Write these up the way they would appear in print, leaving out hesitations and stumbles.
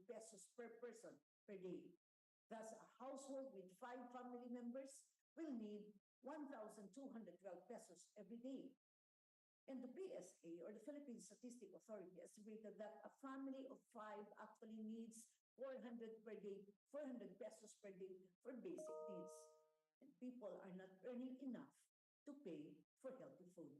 pesos per person per day. Thus, a household with 5 family members will need 1,212 pesos every day. And the PSA, or the Philippine Statistic Authority, estimated that a family of 5 actually needs 400 per day, 400 pesos per day for basic needs. And people are not earning enough to pay for healthy food.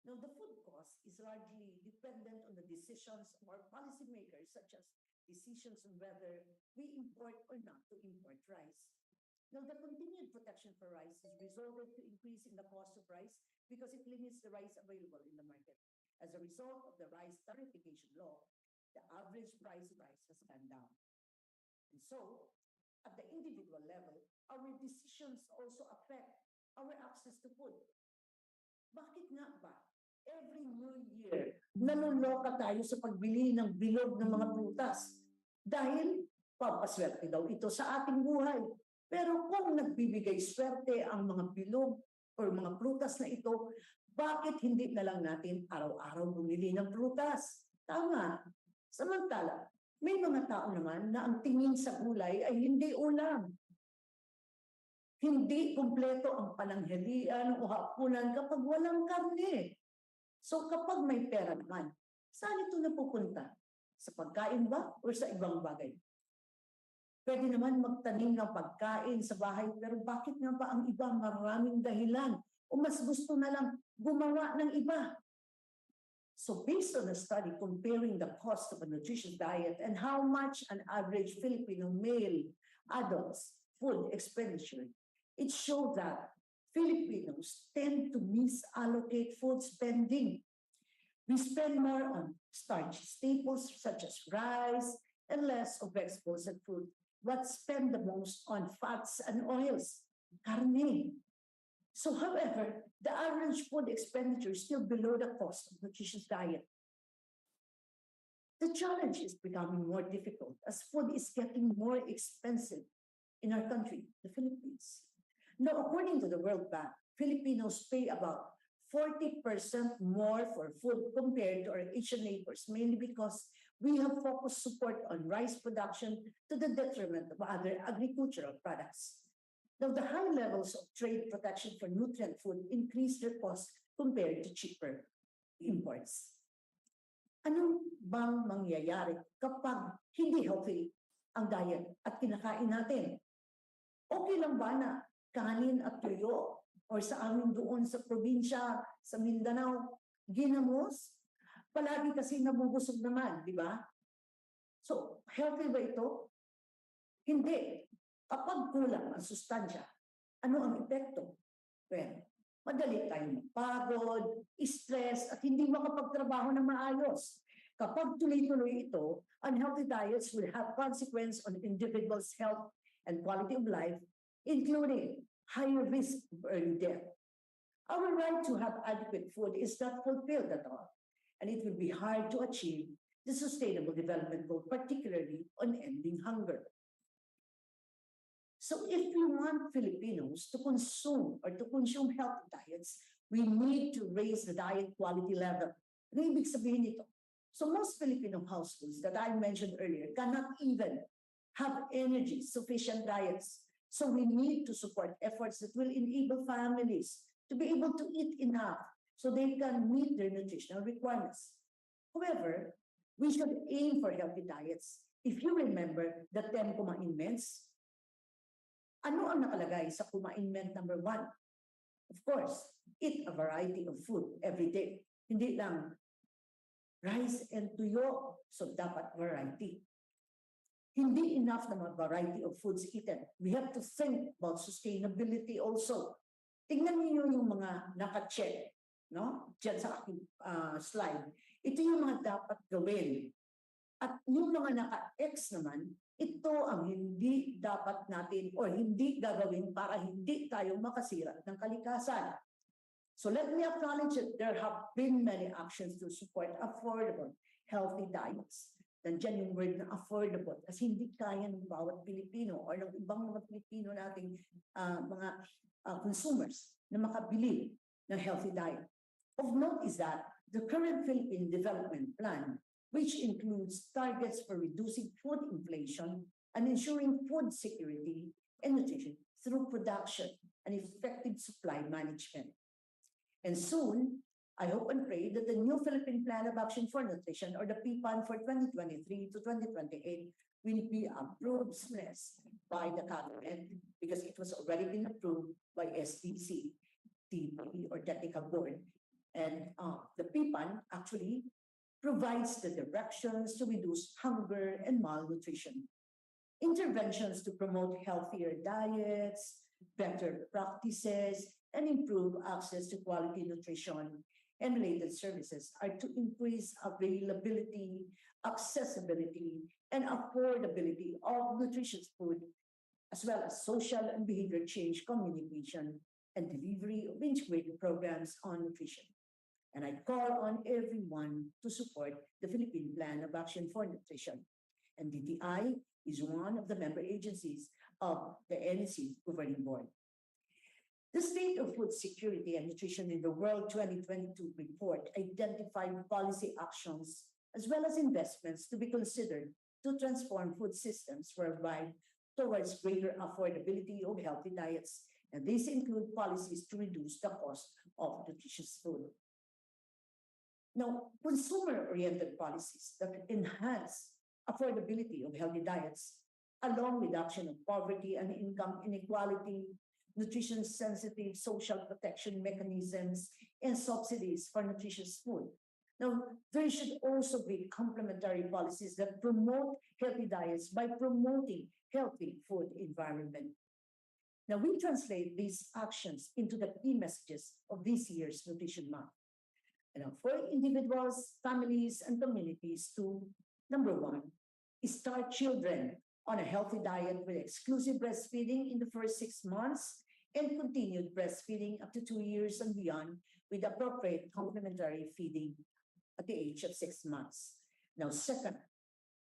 Now, the food cost is largely dependent on the decisions of our policymakers, such as decisions on whether we import or not to import rice. Now, the continued protection for rice has resulted to increase in the cost of rice because it limits the rice available in the market. As a result of the rice tariffication law, the average price of rice has gone down. And so, at the individual level, our decisions also affect our access to food. Bakit nga ba? Every New Year, nanuloka tayo sa pagbili ng bilog ng mga prutas. Dahil papaswerte daw ito sa ating buhay. Pero kung nagbibigay swerte ang mga bilog o mga prutas na ito, bakit hindi na lang natin araw-araw bumili ng prutas? Tama. Samantala, may mga tao naman na ang tingin sa gulay ay hindi ulam. Hindi kumpleto ang pananghalian o hapunan kapag walang karne. So kapag may pera naman, saan ito napupunta? Sa pagkain ba o sa ibang bagay? Pwede naman magtanim ng pagkain sa bahay, pero bakit nga ba ang iba maraming dahilan o mas gusto na lang gumawa ng iba? So based on a study comparing the cost of a nutritious diet and how much an average Filipino male adult's food expenditure, it showed that Filipinos tend to misallocate food spending. We spend more on starchy staples such as rice and less of vegetables and fruit, but spend the most on fats and oils, carne. So, however, the average food expenditure is still below the cost of nutritious diet. The challenge is becoming more difficult as food is getting more expensive in our country, the Philippines. Now, according to the World Bank, Filipinos pay about 40% more for food compared to our Asian neighbors, mainly because we have focused support on rice production to the detriment of other agricultural products. Now, the high levels of trade protection for nutrient food increase their cost compared to cheaper imports. Ano bang mangyayari kapag hindi healthy ang diet at kinakain natin? Okay lang ba na kanin at tuyo or sa amin doon sa probinsya, sa Mindanao, ginamos? Palagi kasi nabubusog naman, di ba? So, healthy ba ito? Hindi. Kapag kulang ang sustansya, ano ang epekto? Well, madali tayong mapagod, stress, at hindi makapagtrabaho na maayos. Kapag tuloy-tuloy ito, unhealthy diets will have consequence on individuals' health and quality of life, including higher risk of early death. Our right to have adequate food is not fulfilled at all, and it will be hard to achieve the Sustainable Development Goal, particularly on ending hunger. So if we want Filipinos to consume healthy diets, we need to raise the diet quality level. Ano ibig sabihin nito? So most Filipino households that I mentioned earlier cannot even have sufficient diets. So we need to support efforts that will enable families to be able to eat enough so they can meet their nutritional requirements. However, we should aim for healthy diets. If you remember the 10 commandments, ano ang nakalagay sa commandment number 1? Of course, eat a variety of food every day. Hindi lang rice and tuyo, so dapat variety. Hindi enough na variety of foods eaten. We have to think about sustainability also. Tingnan niyo yung mga naka-check, no? Diyan sa aking slide. Ito yung mga dapat gawin. At yung mga naka-X naman, ito ang hindi dapat natin o hindi gagawin para hindi tayo makasira ng kalikasan. So let me acknowledge that there have been many actions to support affordable, healthy diets. Nandiyan yung word na affordable kasi hindi kaya ng bawat Pilipino o ng ibang mga Pilipino nating mga consumers na makabili ng healthy diet. Of note is that the current Philippine Development Plan which includes targets for reducing food inflation and ensuring food security and nutrition through production and effective supply management. And soon, I hope and pray that the new Philippine Plan of Action for Nutrition, or the PPAN for 2023 to 2028, will be approved by the cabinet because it was already been approved by SDC, TP, or Technical Board. And the PPAN actually provides the directions to reduce hunger and malnutrition, interventions to promote healthier diets, better practices, and improve access to quality nutrition and related services are to increase availability, accessibility, and affordability of nutritious food, as well as social and behavior change communication and delivery of integrated programs on nutrition. And I call on everyone to support the Philippine Plan of Action for Nutrition. And DTI is one of the member agencies of the NEC Governing Board. The State of Food Security and Nutrition in the World 2022 report identified policy actions as well as investments to be considered to transform food systems worldwide towards greater affordability of healthy diets. And these include policies to reduce the cost of nutritious food. Now, consumer-oriented policies that enhance affordability of healthy diets, along with reduction of poverty and income inequality, nutrition-sensitive social protection mechanisms, and subsidies for nutritious food. Now, there should also be complementary policies that promote healthy diets by promoting healthy food environment. Now, we translate these actions into the key messages of this year's Nutrition Month. For individuals, families, and communities to, number one, start children on a healthy diet with exclusive breastfeeding in the first 6 months and continued breastfeeding up to 2 years and beyond with appropriate complementary feeding at the age of 6 months. Now, second,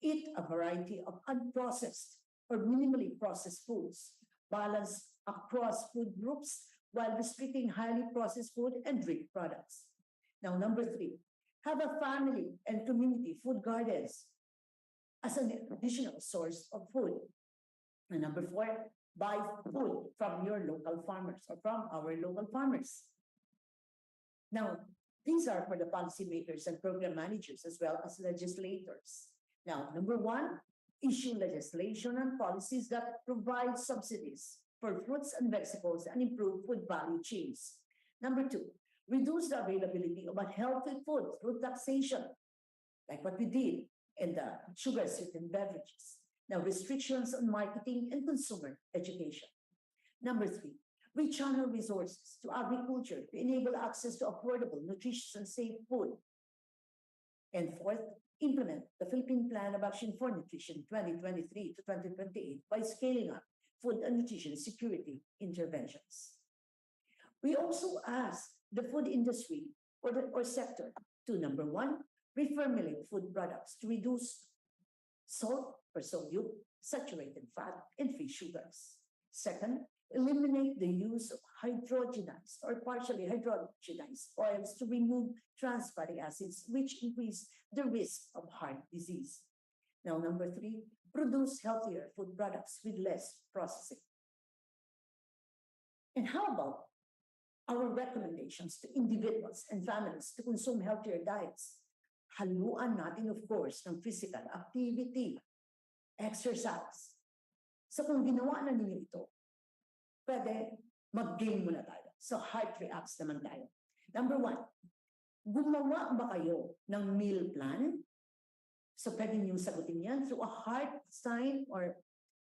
eat a variety of unprocessed or minimally processed foods, balance across food groups while restricting highly processed food and drink products. Now, number three, have a family and community food gardens as an additional source of food. And number four, buy food from your local farmers or from our local farmers. Now, these are for the policymakers and program managers as well as legislators. Now, number one, issue legislation and policies that provide subsidies for fruits and vegetables and improve food value chains. Number two, reduce the availability of unhealthy food through taxation, like what we did in the sugar-sweetened beverages. Now, restrictions on marketing and consumer education. Number three, rechannel resources to agriculture to enable access to affordable, nutritious, and safe food. And fourth, implement the Philippine Plan of Action for Nutrition 2023 to 2028 by scaling up food and nutrition security interventions. We also ask the food industry or sector to, number one, reformulate food products to reduce salt or sodium, saturated fat, and fish sugars. Second, eliminate the use of hydrogenized or partially hydrogenized oils to remove trans fatty acids, which increase the risk of heart disease. Now, number three, produce healthier food products with less processing. And how about our recommendations to individuals and families to consume healthier diets? Haluan natin, of course, ng physical activity, exercise. So kung ginawa na ninyo ito, pwede mag-gain muna tayo. So heart reacts naman tayo. Number one, gumawa ba kayo ng meal plan? So pwede niyo sagutin yan through a heart sign or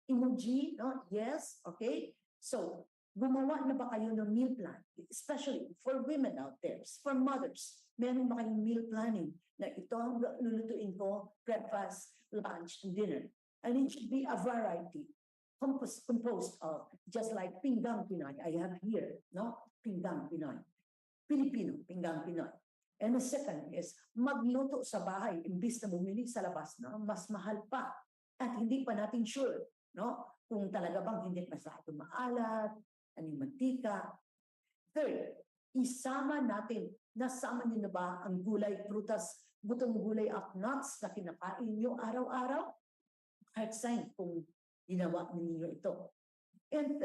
emoji, no? Yes, okay? So gumawa na ba kayo ng meal plan? Especially for women out there, for mothers. Meron ba kayong meal planning na ito ang lulutuin ko, breakfast, lunch, and dinner? And it should be a variety composed of, just like pinggang Pinoy, I have here, no? Pinggang Pinoy. Filipino, pinggang Pinoy. And the second is, magluto sa bahay, imbis na bumili sa labas, no? Mas mahal pa. At hindi pa natin sure, no? Kung talaga bang hindi masyado maalat, anong mantika. Third, nasama niyo na ba ang gulay, prutas, butong gulay at nuts na kinakain nyo araw-araw? Heart sign kung ginawa ninyo ito. And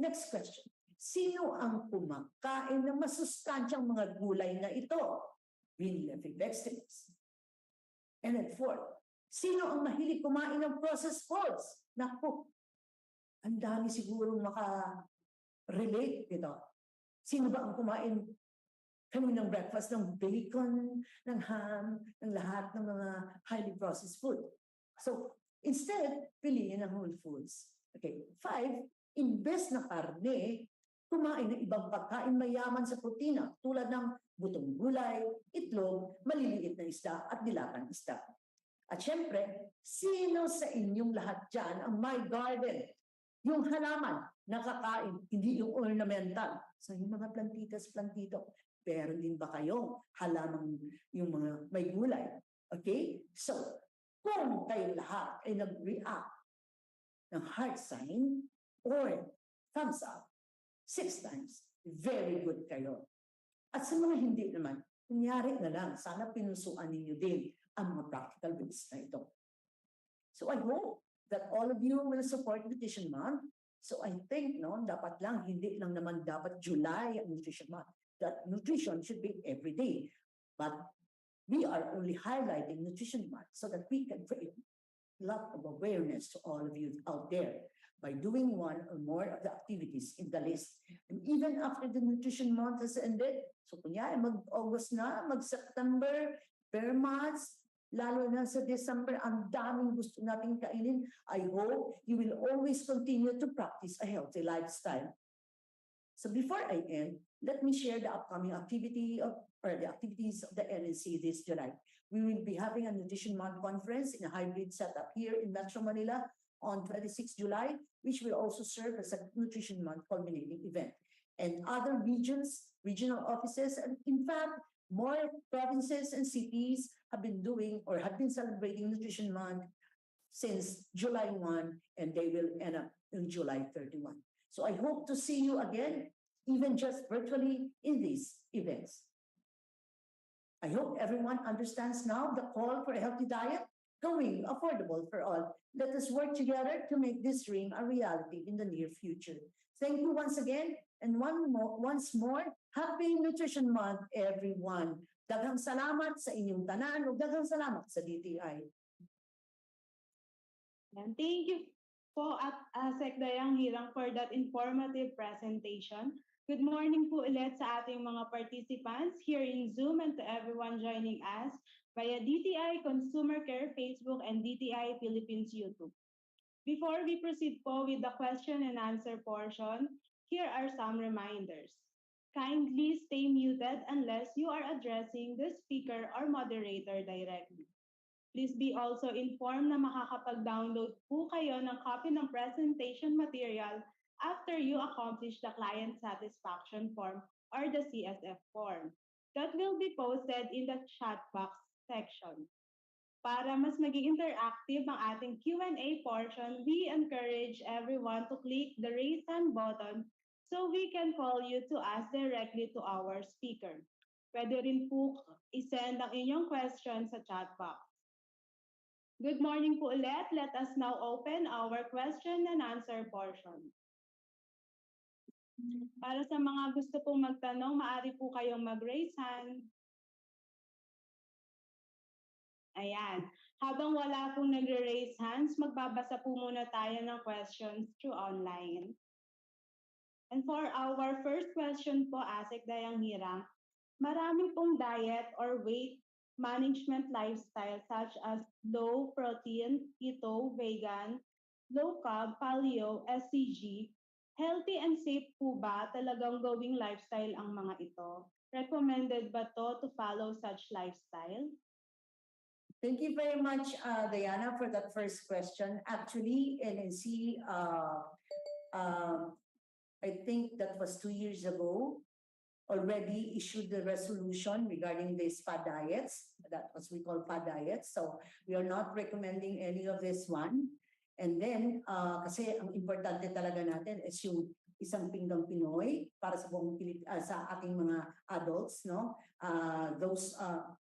next question. Sino ang kumakain ng masustansyang mga gulay na ito? Green leafy vegetables. And then fourth, sino ang mahilig kumain ng processed foods? Naku, ang dami siguro maka-relate dito. Sino ba ang kumain kami ng breakfast ng bacon, ng ham, ng lahat ng mga highly processed food? So, instead, piliin ang whole foods. Okay, 5, imbes na karne, kumain ng ibang pagkain mayaman sa protina tulad ng butong gulay, itlog, maliliit na isda at dilatang isda. At syempre, sino sa inyong lahat dyan ang my garden? Yung halaman na kakain, hindi yung ornamental. So yung mga plantitas-plantito. Pero din ba kayo halaman yung mga may gulay? Okay? So, kung kayo lahat ay nag-react ng heart sign or thumbs up, 6 times, very good kayo. At sa mga hindi naman, kunyari na lang, sana pinusuan ninyo din ang mga practical rules na ito. So I hope that all of you will support Nutrition Month. So I think, no, dapat lang, hindi lang naman dapat July ang Nutrition Month. That nutrition should be every day. But we are only highlighting Nutrition Month so that we can create a lot of awareness to all of you out there by doing one or more of the activities in the list. And even after the Nutrition Month has ended, so kunyari mag-August na, mag-September, per months, lalo na sa December, ang daming gusto nating kainin. I hope you will always continue to practice a healthy lifestyle. So before I end, let me share the upcoming activity or the activities of the NNC this July. We will be having a Nutrition Month conference in a hybrid setup here in Metro Manila on 26 July, which will also serve as a Nutrition Month culminating event. And other regions, regional offices, and in fact, more provinces and cities have been doing or have been celebrating Nutrition Month since July 1, and they will end up in July 31. So I hope to see you again, even just virtually in these events. I hope everyone understands now the call for a healthy diet, going affordable for all. Let us work together to make this dream a reality in the near future. Thank you once again, and once more, Happy Nutrition Month, everyone. Daghang salamat sa inyong tanan, ug daghang salamat sa DTI. And thank you po at Sec Dayang Hirang for that informative presentation. Good morning po ulit sa ating mga participants here in Zoom and to everyone joining us via DTI Consumer Care Facebook and DTI Philippines YouTube. Before we proceed po with the question and answer portion, here are some reminders. Kindly stay muted unless you are addressing the speaker or moderator directly. Please be also informed na makakapag-download po kayo ng copy ng presentation material after you accomplish the client satisfaction form or the CSF form. That will be posted in the chat box section. Para mas maging interactive ang ating Q&A portion, we encourage everyone to click the raise hand button so we can call you to ask directly to our speaker. Pwede rin po isend ang inyong question sa chat box. Good morning po ulit. Let us now open our question and answer portion. Para sa mga gusto pong magtanong, maaari po kayong mag-raise hand. Ayan. Habang wala pong nagre-raise hands, magbabasa po muna tayo ng questions through online. And for our first question po, Asik Dayang Hirang, marami pong diet or weight management lifestyle such as low protein, keto, vegan, low carb, paleo, SCG. Healthy and safe po ba talagang gawing lifestyle ang mga ito? Recommended ba to follow such lifestyle? Thank you very much, Diana, for that first question. Actually, NNC, I think that was 2 years ago, already issued the resolution regarding the spa diets. That was we call spa diets. So we are not recommending any of this one. And then, kasi ang importante talaga natin is yung isang pinggang Pinoy para sa sa ating mga adults, no?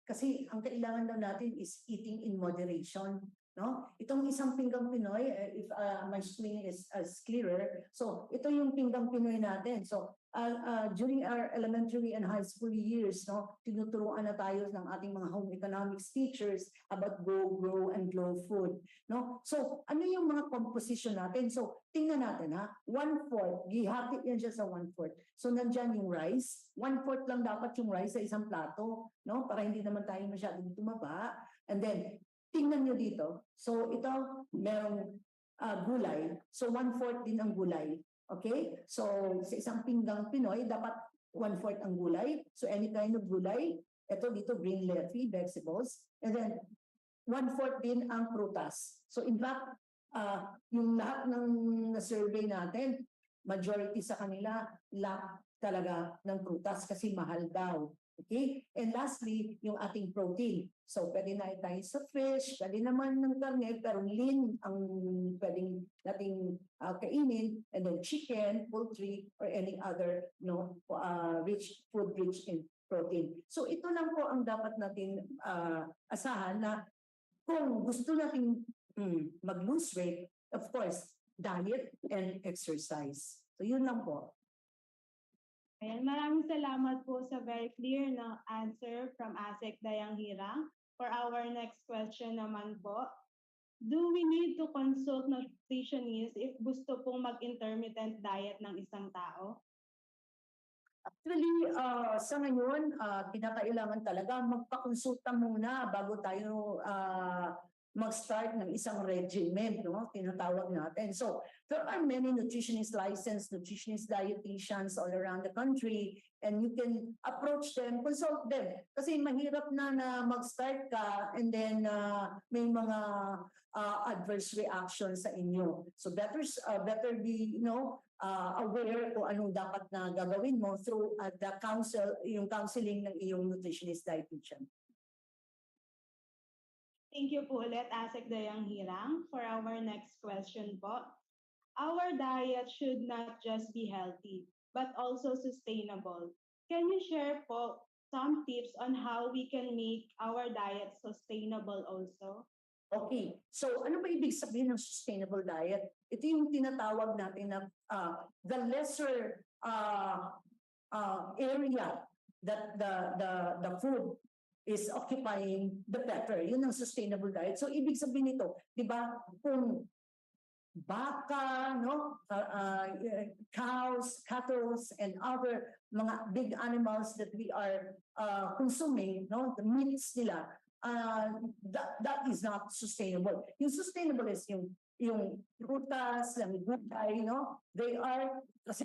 Kasi ang kailangan lang natin is eating in moderation, no? Itong isang pinggang Pinoy, if my screen is clearer, so ito yung pinggang Pinoy natin. So during our elementary and high school years, no, tinuturuan na tayo ng ating mga home economics teachers about go, grow, and glow food, no? So ano yung mga composition natin? So tingnan natin, ha, 1/4, gihati yan siya sa 1/4. So nandyan yung rice, 1/4 lang dapat yung rice sa isang plato, no, para hindi naman tayo masyadong tumaba. And then tingnan nyo dito, so ito merong gulay, so 1/4 din ang gulay. Okay? So, sa isang pinggang Pinoy, dapat 1/4 ang gulay. So, any kind of gulay. Ito dito, green leafy vegetables. And then, 1/4 din ang prutas. So, in fact, yung lahat ng survey natin, majority sa kanila, lack talaga ng prutas kasi mahal daw. Okay? And lastly, yung ating protein. So, pwede na tayo sa fish, pwede naman ng karne, pero lean ang pwedeng nating kainin, and then chicken, poultry, or any other food rich in protein. So, ito lang po ang dapat natin asahan na kung gusto natin mag-lose weight, of course, diet and exercise. So, yun lang po. Ayan, maraming salamat po sa very clear na answer from Asek Dayang Hirang. For our next question naman po, do we need to consult nutritionist if gusto pong mag-intermittent diet ng isang tao? Actually, sa ngayon, kinakailangan talaga magpakonsulta muna bago tayo mag-start ng isang regimen, no? Tinatawag natin. So, there are many nutritionist licensed, nutritionist dietitians all around the country, and you can approach them, consult them. Kasi mahirap na mag-start ka and then may mga adverse reactions sa inyo. So, better be, aware kung anong dapat na gagawin mo through yung counseling ng iyong nutritionist dietitian. Thank you po ulit, Asek Dayang Hirang. For our next question po, our diet should not just be healthy, but also sustainable. Can you share po some tips on how we can make our diet sustainable also? Okay, so ano ba ibig sabihin ng sustainable diet? Ito yung tinatawag natin na the lesser area that the food is occupying, the better. Yun ang sustainable diet. So ibig sabihin nito, di ba, kung baka, cows, cattle, and other mga big animals that we are consuming, the meats nila, that is not sustainable. Yung sustainable is yung prutas, yung gulay, they are kasi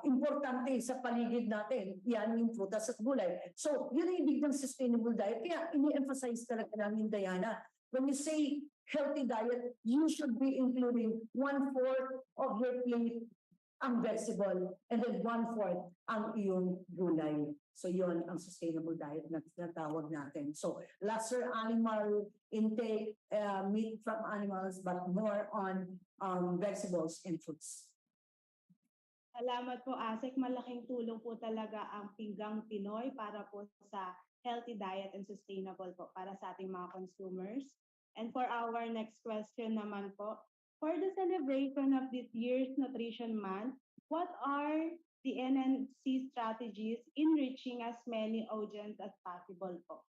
importante sa paligid natin. Yan yung prutas at gulay. So, yun ang ibig ng sustainable diet. Kaya ini-emphasize talaga namin, Diana, when you say healthy diet, you should be including 1/4 of your plate ang vegetable and then 1/4 ang iyong gulay. So yun ang sustainable diet na tinatawag natin. So lesser animal intake, meat from animals, but more on vegetables and fruits. Salamat po, Asek. Malaking tulong po talaga ang pinggang Pinoy para po sa healthy diet and sustainable po para sa ating mga consumers. And for our next question naman po, for the celebration of this year's Nutrition Month, what are the NNC strategies in reaching as many audience as possible po?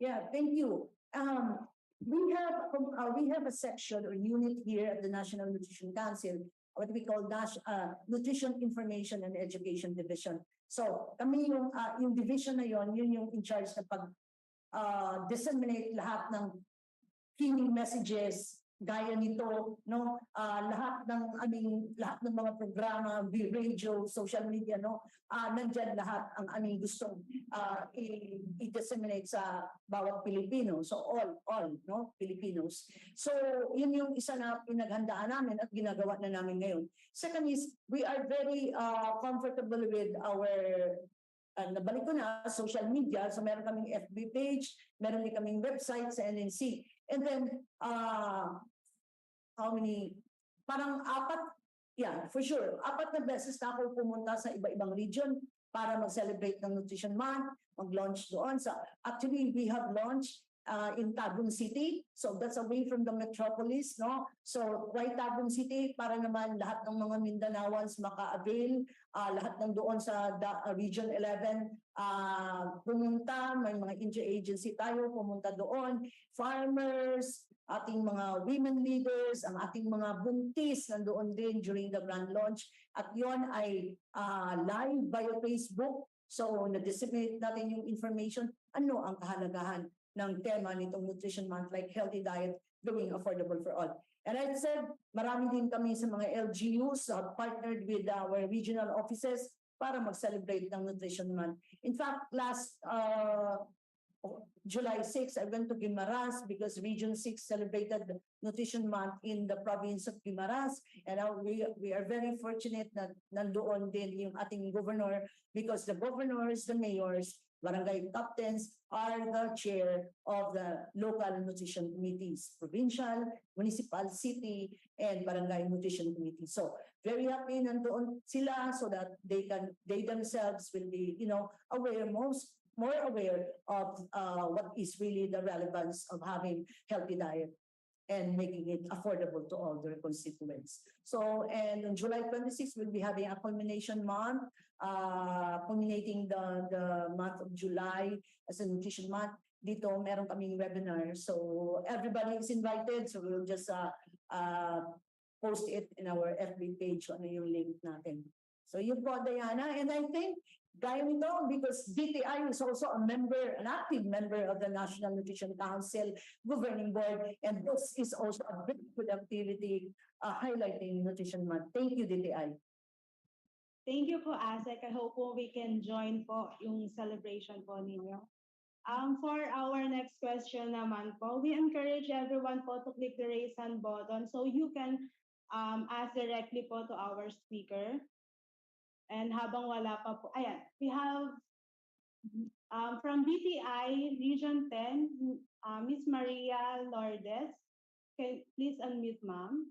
Yeah, thank you. We have a section or unit here at the National Nutrition Council, what we call Nutrition Information and Education Division. So kami yung division na yun yung in charge na disseminate lahat ng key messages gaya nito, lahat ng mga programa, radio, social media, nandyan lahat ang aming gustong i-disseminate sa bawat Pilipino. So all, Filipinos. So yun yung isa na pinaghandaan namin at ginagawa na namin ngayon. Second is, we are very comfortable with our nabalik ko na, social media. So meron kaming FB page, meron din kaming website sa NNC. And then, how many? Parang Yeah, for sure. 4 beses na ako pumunta sa iba-ibang region para mag-celebrate ng Nutrition Month, mag-launch doon. Actually, we have launched in Tagum City. So that's away from the metropolis, no? So right Tagum City para naman lahat ng mga Mindanawans maka-avail, lahat ng doon sa Region 11 pumunta, may mga interagency tayo pumunta doon, farmers, ating mga women leaders, ang ating mga buntis nandoon din during the grand launch. At yon ay live via Facebook. So, na-disseminate natin yung information, ano ang kahalagahan ng tema nitong Nutrition Month, like healthy diet, gawing affordable for all. And I said, marami din kami sa mga LGUs partnered with our regional offices para mag-celebrate ng Nutrition Month. In fact, last July 6, I went to Guimaras because Region 6 celebrated the Nutrition Month in the province of Guimaras. And we are very fortunate na nandoon din yung ating governor because the governors, the mayors, barangay captains are the chair of the local nutrition committees, provincial, municipal, city, and barangay nutrition committee. So very happy nandoon sila so that they themselves will be, aware, more aware of what is really the relevance of having healthy diet and making it affordable to all their constituents. So, and on July 26, we'll be having a culmination month, culminating the month of July as a nutrition month. Dito, meron kaming webinar. So, everybody is invited. So, we'll just post it in our FB page, ano yung link natin. So, yun po, Diana. And I think, gaya nito, because DTI is also a member, an active member of the National Nutrition Council Governing Board, and this is also a very good activity highlighting Nutrition Month. Thank you, DTI. Thank you po, Asek. I hope po we can join po yung celebration po ninyo. For our next question naman po, we encourage everyone po to click the raise hand button so you can ask directly po to our speaker. And habang wala pa po, ayan, we have from DTI Region 10, Miss Maria Lourdes. Can please unmute, ma'am.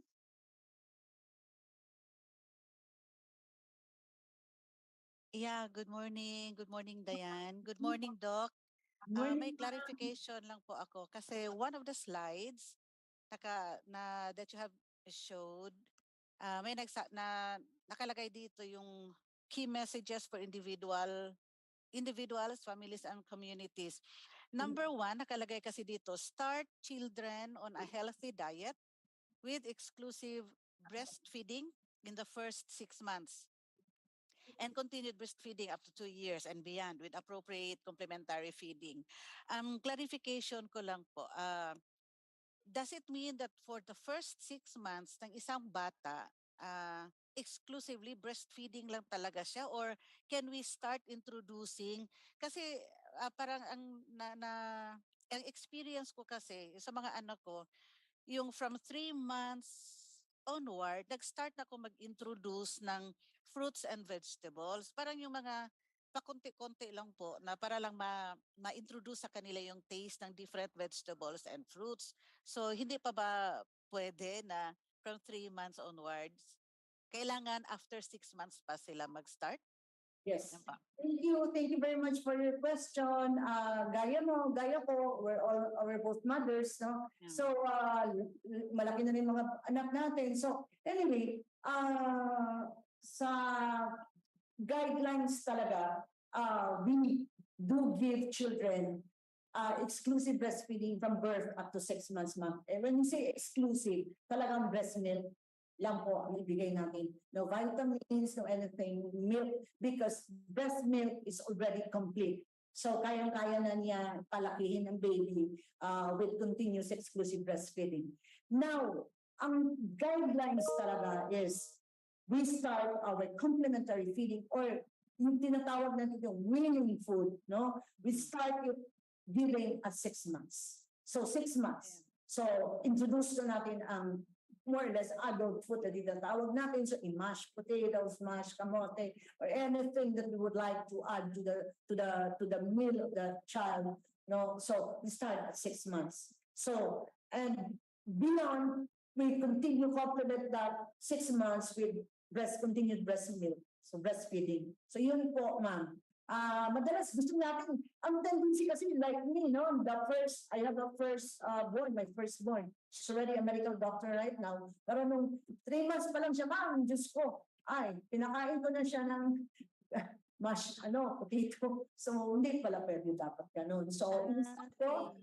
Yeah, good morning. Good morning, Diane. Good morning, Doc. May clarification lang po ako kasi one of the slides that you have showed, may nakalagay dito yung key messages for individuals, families, and communities. Number 1, nakalagay kasi dito, start children on a healthy diet with exclusive breastfeeding in the first 6 months and continued breastfeeding up to 2 years and beyond with appropriate complementary feeding. Clarification ko lang po, does it mean that for the first 6 months ng isang bata, exclusively breastfeeding lang talaga siya, or can we start introducing, kasi parang ang experience ko kasi sa mga anak ko, yung from 3 months onward, nag-start na ako mag-introduce ng fruits and vegetables. Parang yung mga pakunti-kunti lang po na para lang ma-introduce sa kanila yung taste ng different vegetables and fruits. So hindi pa ba pwede na from 3 months onwards? Kailangan after 6 months pa sila mag-start? Yes. Thank you very much for your question. Gaya ko, we're both mothers, no? Yeah. So, malaki na rin mga anak natin. So, anyway, sa guidelines talaga, we do give children exclusive breastfeeding from birth up to 6 months, ma'am. And when you say exclusive, talagang breast milk lang po ang ibigay natin. No vitamins, no anything, milk, because breast milk is already complete. So kayang-kaya na niya palakihin ang baby with continuous exclusive breastfeeding. Now, ang guidelines talaga is we start our complementary feeding or yung tinatawag natin yung weaning food, no? We start it giving at 6 months. So 6 months. So introduce na natin ang more or less adult food na tinatawag natin. So mashed potatoes, mashed kamote, or anything that we would like to add to the meal of the child. No, so we start at 6 months. So and beyond, we continue complement that 6 months with continued breast milk. So breastfeeding. So yun po, ma'am. Madalas gusto natin, ang tendency kasi like me, no, I have a first born, my firstborn. She's already a medical doctor right now. Pero nung 3 months pa lang siya, ma'am, Diyos ko, pinakain ko na siya ng potato. So hindi pala pwede dapat ganun. So,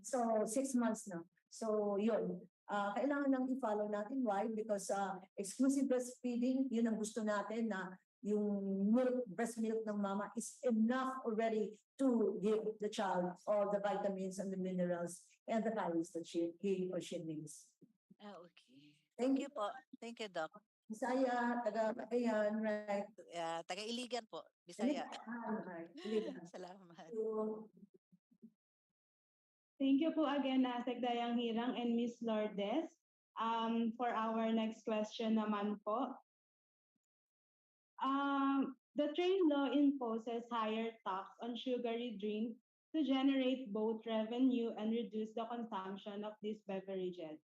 so 6 months na. So yun. Kailangan nang i-follow natin. Why? Because exclusive breastfeeding, yun ang gusto natin na yung breast milk ng mama is enough already to give the child all the vitamins and the minerals and the calories that he or she needs. Okay. Thank you po. Thank you, Doc. Bisaya, taga Ayan, right? Taga Iligan po. Bisaya. Iligan. Salamat. Thank you po again, Asek Dayang Hirang and Miss Lourdes. For our next question naman po. The trade law imposes higher tax on sugary drinks to generate both revenue and reduce the consumption of these beverages.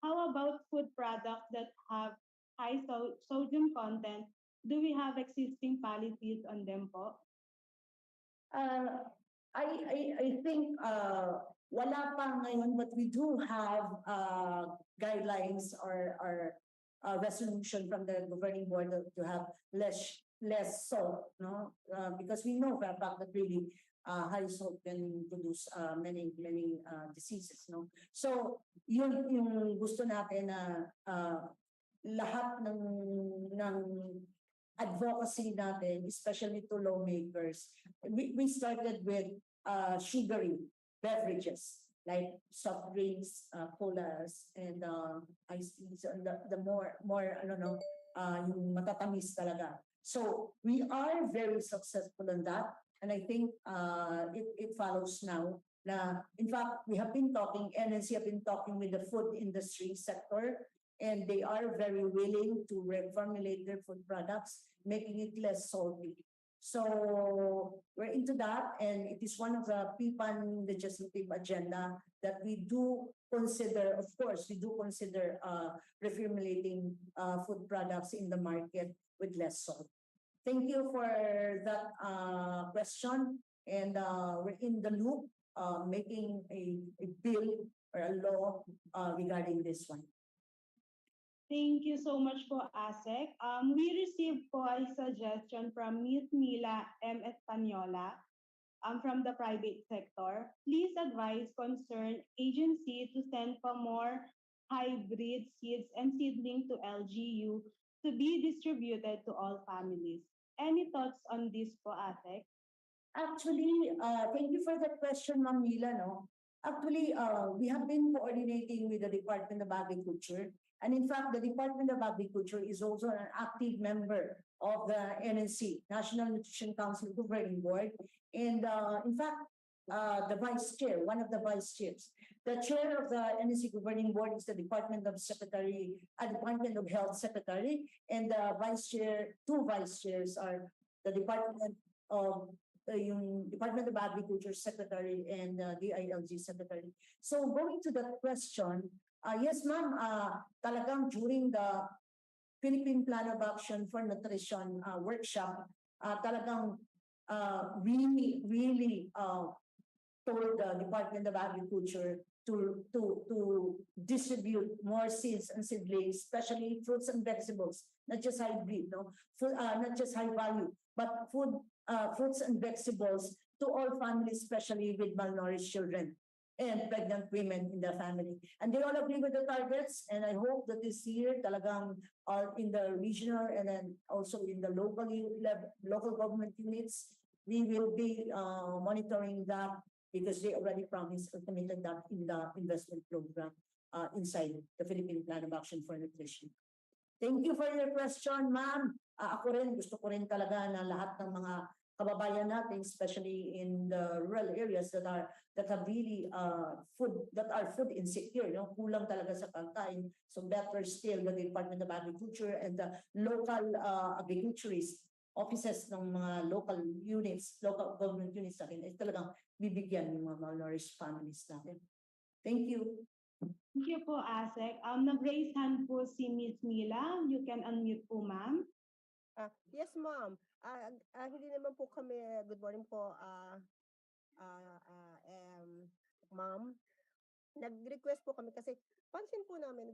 How about food products that have high sodium content? Do we have existing policies on them po? I think wala pa ngayon, but we do have guidelines or resolution from the governing board to have less salt, no? Because we know for a fact that really high salt can produce many diseases, no? So yun yung gusto natin na lahat ng advocacy natin, especially to lawmakers. We started with sugary beverages like soft drinks, colas, and iced teas, and the more yung matatamis talaga. So we are very successful in that, and I think it follows now. In fact, we have been talking, NNC have been talking with the food industry sector, and they are very willing to reformulate their food products, making it less salty. So we're into that, and it is one of the PPAN legislative agenda that we do consider, of course, reformulating food products in the market with less salt. Thank you for that question, and we're in the loop making a bill or a law regarding this one. Thank you so much po, Asek. We received po a suggestion from Ms. Mila M. Espanola from the private sector. Please advise concerned agency to send for more hybrid seeds and seedling to LGU to be distributed to all families. Any thoughts on this po, Asek? Actually, thank you for that question, Ma'am Mila. No? Actually, we have been coordinating with the Department of Agriculture. And in fact, the Department of Agriculture is also an active member of the NNC, National Nutrition Council Governing Board. And in fact, the vice chair, one of the vice chairs. The chair of the NNC Governing Board is the Department of Health Secretary, and the vice chair, two vice chairs are the Department of Agriculture Secretary and DILG Secretary. So going to that question, yes, ma'am, talagang during the Philippine Plan of Action for Nutrition workshop, talagang really told the Department of Agriculture to distribute more seeds and seedlings, especially fruits and vegetables, not just hybrid, no, not just high value, but fruits and vegetables to all families, especially with malnourished children and pregnant women in the family. And they all agree with the targets, and I hope that this year talagang in the regional and then also in the local government units, we will be monitoring that because they already promised or committed that in the investment program inside the Philippine Plan of Action for Nutrition. Thank you for your question, ma'am. Ako rin, gusto ko rin talaga na lahat ng mga kababayan natin, especially in the rural areas that are really food insecure, no? Kulang talaga sa pagkain. So better still the Department of Agriculture and the local agriculturist offices ng mga local government units natin ay talagang bibigyan ng mga malnourished families natin. Thank you. Thank you po, Asek. Nag-raise hand po si Ms. Mila. You can unmute po, ma'am. Yes, ma'am. Hindi naman po kami, good morning po, ma'am. Nag-request po kami kasi pansin po namin,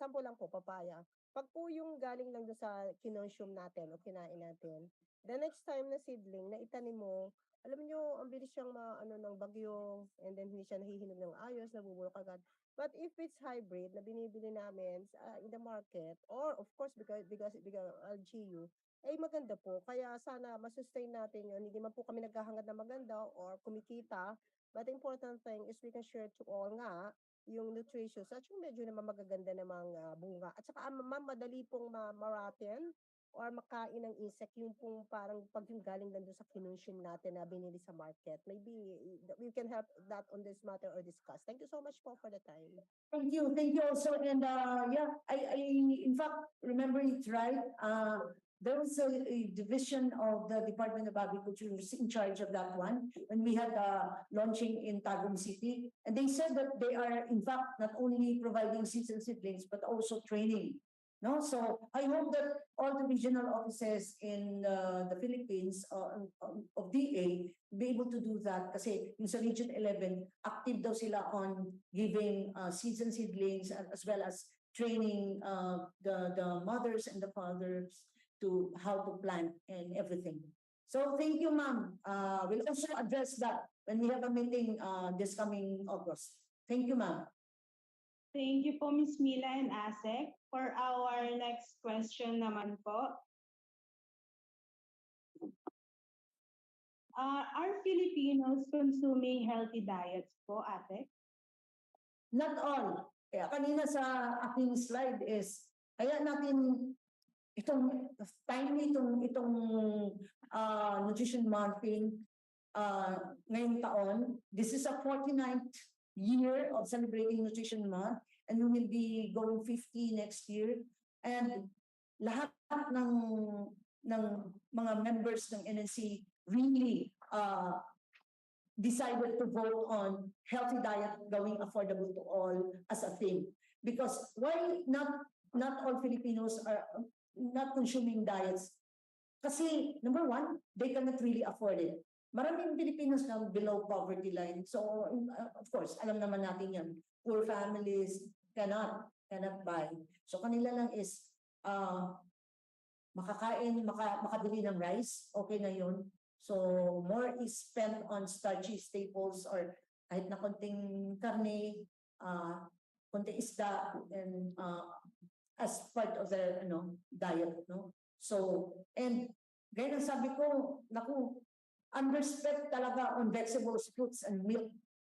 sample lang po, papaya. Pag po yung galing lang doon sa kinonsume natin o kinain natin, the next time na seedling na itanim mo, alam niyo, ang bilis siyang ng bagyo, and then hindi siya nahihinog ng ayos, nabubulok agad. But if it's hybrid na binibili namin in the market, or of course because LGU, ay maganda po. Kaya sana masustain natin yun. Hindi man po kami naghahangad na maganda or kumikita. But the important thing is we can share to all nga yung nutritious at yung medyo naman magaganda namang bunga. At saka ma'am, madali pong maratin or makain ng insect yung pong parang pag yung galing lang doon sa kinonsume natin na binili sa market. Maybe we can help that on this matter or discuss. Thank you so much po for the time. Thank you. Thank you also. And yeah, I in fact remember it right. There was a division of the Department of Agriculture who's in charge of that one when we had launching in Tagum City. And they said that they are in fact not only providing seeds and seedlings, but also training. No, so I hope that all the regional offices in the Philippines of DA be able to do that kasi yung sa Region 11, active daw sila on giving seeds and seedlings as well as training the mothers and the fathers to how to plant and everything. So thank you, ma'am. We'll also address that when we have a meeting this coming August. Thank you, ma'am. Thank you po, Ms. Mila and Asek. For our next question naman po, are Filipinos consuming healthy diets po, Ate? Not all. Kaya kanina sa aking slide is, kaya natin itong timely itong nutrition monthing ngayong taon. This is a 49th year of celebrating Nutrition Month, and we will be going 50 next year. And lahat ng mga members ng NNC really decided to vote on healthy diet going affordable to all as a thing. Because why not all Filipinos are not consuming diets? Kasi number one, they cannot really afford it. Maraming Filipinos na below poverty line. So, of course, alam naman natin yan. Poor families cannot buy. So, kanila lang is makabili ng rice, okay na yun. So, more is spent on starchy staples or kahit na konting karne, konting isda, and as part of their diet. No? So, and gaya ng sabi ko, naku, underspent talaga on vegetables, fruits, and milk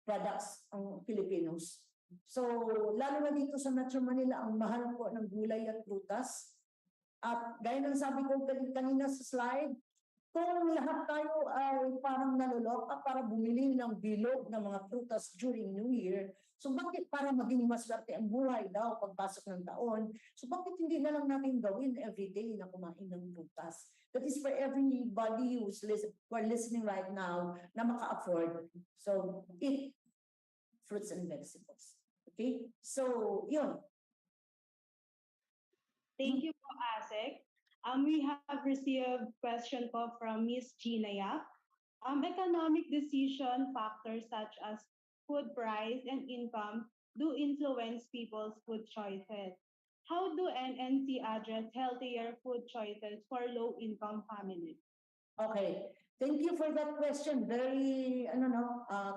products ang Filipinos. So, lalo na dito sa Metro Manila, ang mahal po ng gulay at prutas. At gaya ng sabi ko kanina sa slide, kung lahat tayo ay parang naluloka para bumili ng bilog ng mga prutas during New Year, so bakit para maging maswerte ang buhay daw pagpasok ng taon? So bakit hindi na lang natin gawin everyday na kumain ng prutas? That is for everybody who are listening right now na maka-afford. So eat fruits and vegetables. Okay? So, yun. Thank you po, Asek. We have received question po from Ms. Gina Yap. Economic decision factors such as food price and income do influence people's food choices. How do NNC address healthier food choices for low-income families? Okay. Thank you for that question. Very,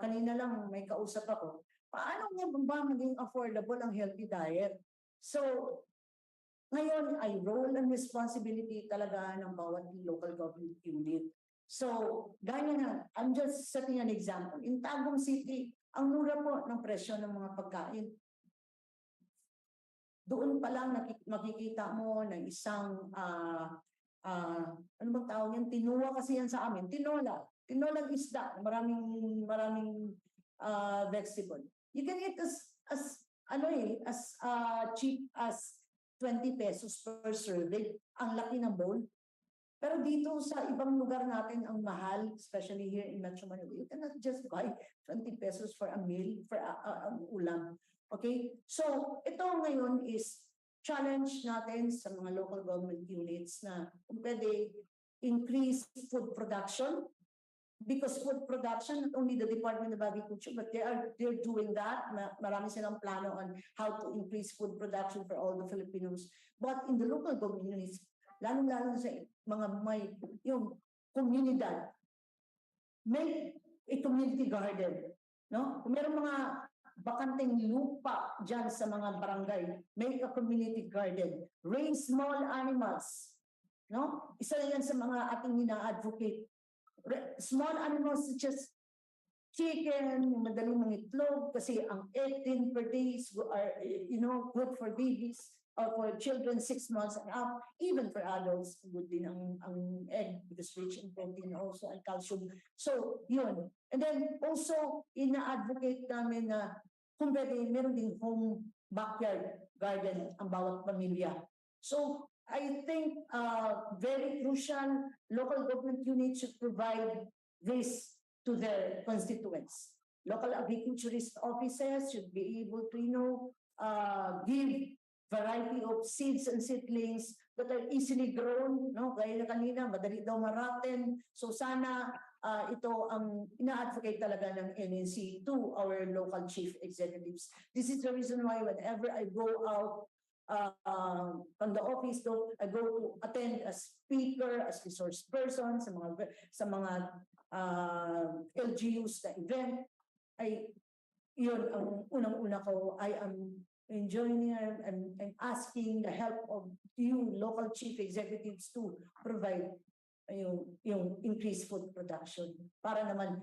kanina lang may kausap ako. Paano nga ba maging affordable ang healthy diet? So, ngayon ay role and responsibility talaga ng bawat local government unit. So, gaya na, I'm just setting an example. In Tagum City, ang mura po ng presyo ng mga pagkain. Doon pa lang makikita mo ng isang, ano bang tawag yan? Tinuwa kasi yan sa amin. Tinolang isda. Maraming vegetable. You can eat as cheap as 20 pesos per serving. Ang laki ng bowl. Pero dito sa ibang lugar natin, ang mahal, especially here in Metro Manila, you cannot just buy 20 pesos for a meal, for ang ulam. Okay? So, ito ngayon is challenge natin sa mga local government units na kung pwede increase food production, because food production, not only the Department of Agriculture, but they're doing that. Marami silang plano on how to increase food production for all the Filipinos. But in the local communities, lalong-lalo sa mga may yung komunidad, make a community garden. No? Kung meron mga bakanteng lupa dyan sa mga barangay, make a community garden. Raise small animals. No? Isa yan sa mga ating ina-advocate. Small animals such as chicken, yung madaling mangitlog, kasi ang 18 per day are, good for babies or for children 6 months and up, even for adults, good din ang egg because rich in protein also and calcium. So, yun. And then also, ina-advocate namin na kung pwede, meron din home backyard garden ang bawat pamilya. So, I think very crucial, local government units should provide this to their constituents. Local agriculturist offices should be able to, give variety of seeds and seedlings that are easily grown, no? Gaya na kanina, madali daw maraten. So sana ito ang ina-advocate talaga ng NNC to our local chief executives. This is the reason why whenever I go out from the office, though, I go to attend as speaker, as resource person sa mga LGUs na event, ay yun ang unang-una ko. I am enjoying and asking the help of you local chief executives to provide yung increased food production para naman